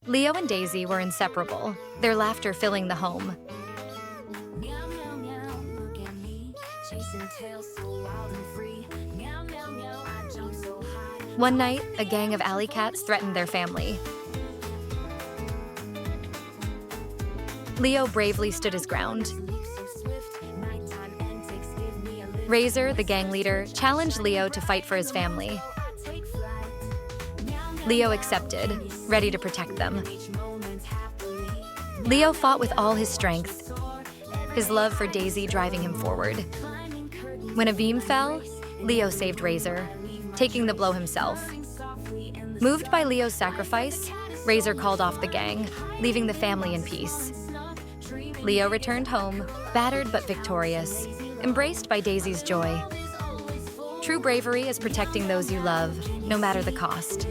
Leo and Daisy were inseparable, their laughter filling the home. Meow, meow, meow, look at me, chasing tails so wild and free. Meow, meow, meow, I jump so high. One night, a gang of alley cats threatened their family. Leo bravely stood his ground. Razor, the gang leader, challenged Leo to fight for his family. Leo accepted, ready to protect them. Leo fought with all his strength, his love for Daisy driving him forward. When a beam fell, Leo saved Razor, taking the blow himself. Moved by Leo's sacrifice, Razor called off the gang, leaving the family in peace. Leo returned home, battered but victorious, embraced by Daisy's joy. True bravery is protecting those you love, no matter the cost.